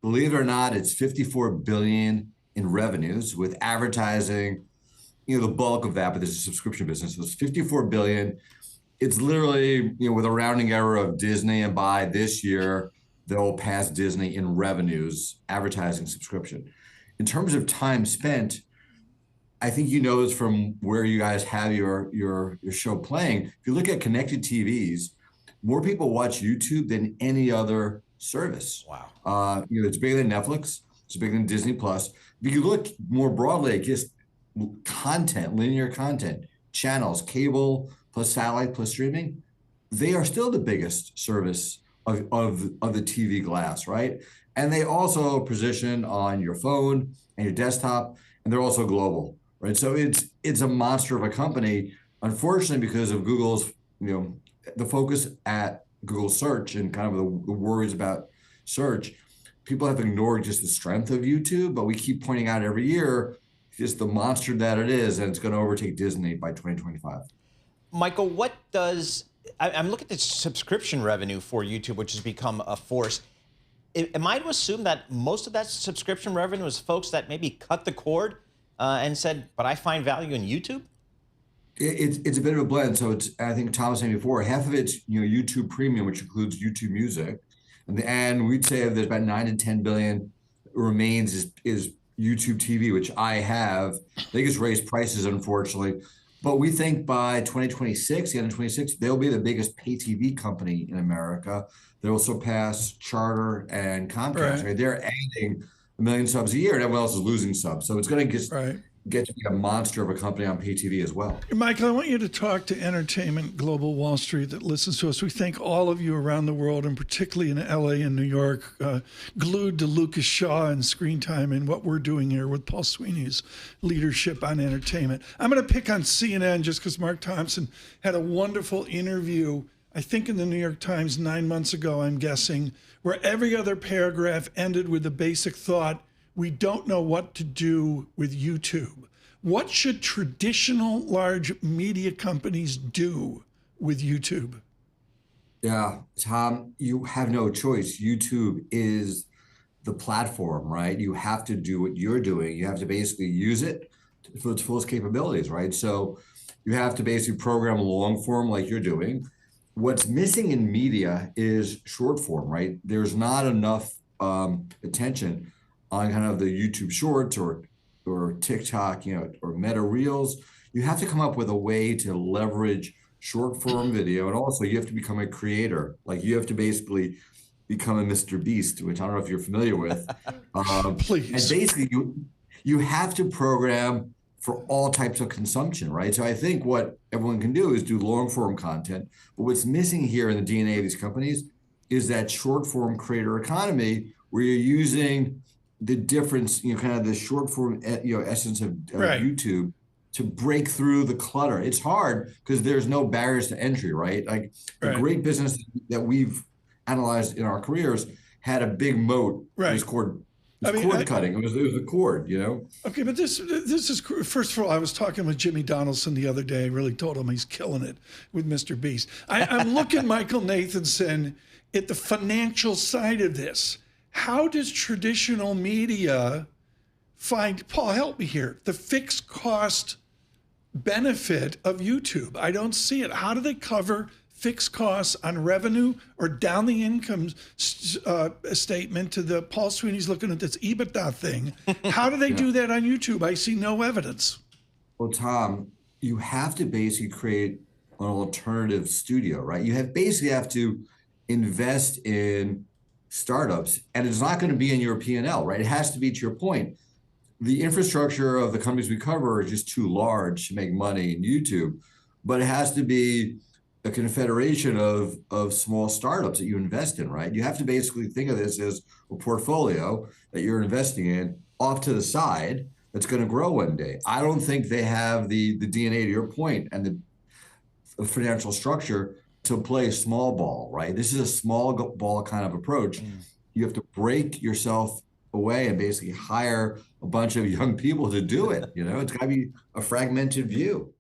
believe it or not, it's 54 billion in revenues with advertising, the bulk of that, but this is a subscription business. So it's 54 billion. It's literally, with a rounding error of Disney, and by this year, they'll pass Disney in revenues, advertising subscription. In terms of time spent, I think you know this from where you guys have your show playing. If you look at connected TVs, more people watch YouTube than any other service. Wow. It's bigger than Netflix. It's bigger than Disney Plus. If you look more broadly at just content, linear content, channels, cable plus satellite plus streaming, they are still the biggest service of the TV glass, right? And they also position on your phone and your desktop, and they're also global, right? So it's a monster of a company. Unfortunately, because of Google's, the focus at Google search and kind of the worries about search, people have ignored just the strength of YouTube, but we keep pointing out every year just the monster that it is, and it's going to overtake Disney by 2025. Michael, I'm looking at the subscription revenue for YouTube, which has become a force. Am I to assume that most of that subscription revenue is folks that maybe cut the cord and said, but I find value in YouTube? It's a bit of a blend. So I think Tom was saying before, half of it's YouTube Premium, which includes YouTube Music, and we'd say there's about 9 to 10 billion remains is YouTube TV, which I have. They just raised prices, unfortunately, but we think by 2026, the end of 26, they'll be the biggest pay TV company in America. They will surpass Charter and Comcast. Right? They're adding 1 million subs a year, and everyone else is losing subs. So it's going to get to be a monster of a company on pay TV as well. Michael, I want you to talk to Entertainment Global Wall Street that listens to us. We thank all of you around the world, and particularly in LA and New York, glued to Lucas Shaw and Screen Time and what we're doing here with Paul Sweeney's leadership on entertainment. I'm going to pick on CNN just because Mark Thompson had a wonderful interview, I think in the New York Times 9 months ago, I'm guessing, where every other paragraph ended with the basic thought, we don't know what to do with YouTube. What should traditional large media companies do with YouTube? Yeah, Tom, you have no choice. YouTube is the platform, right? You have to do what you're doing. You have to basically use it for its fullest capabilities, right? So you have to basically program long form like you're doing. What's missing in media is short form, right? There's not enough attention on kind of the YouTube Shorts or TikTok, or Meta Reels. You have to come up with a way to leverage short form video, and also you have to become a creator. Like you have to basically become a Mr. Beast, which I don't know if you're familiar with. Please. And basically, you have to program for all types of consumption, right? So I think what everyone can do is do long form content, but what's missing here in the DNA of these companies is that short form creator economy where you're using the difference, kind of the short form, essence of YouTube to break through the clutter. It's hard because there's no barriers to entry, right? Like the great business that we've analyzed in our careers had a big moat. It was cord cutting. It was a cord, Okay, but this is, first of all, I was talking with Jimmy Donaldson the other day. I really told him he's killing it with Mr. Beast. I'm looking, Michael Nathanson, at the financial side of this. How does traditional media find, Paul, help me here, the fixed cost benefit of YouTube? I don't see it. How do they cover fixed costs on revenue or down the income statement to the Paul Sweeney's looking at this EBITDA thing? How do they do that on YouTube? I see no evidence. Well, Tom, you have to basically create an alternative studio, right? You have to invest in startups, and it's not going to be in your P&L, right? It has to be, to your point, the infrastructure of the companies we cover is just too large to make money in YouTube, but it has to be a confederation of small startups that you invest in, right? You have to basically think of this as a portfolio that you're investing in off to the side that's going to grow one day. I don't think they have the DNA, to your point, and the financial structure to play small ball, right? This is a small ball kind of approach. You have to break yourself away and basically hire a bunch of young people to do it. It's got to be a fragmented view.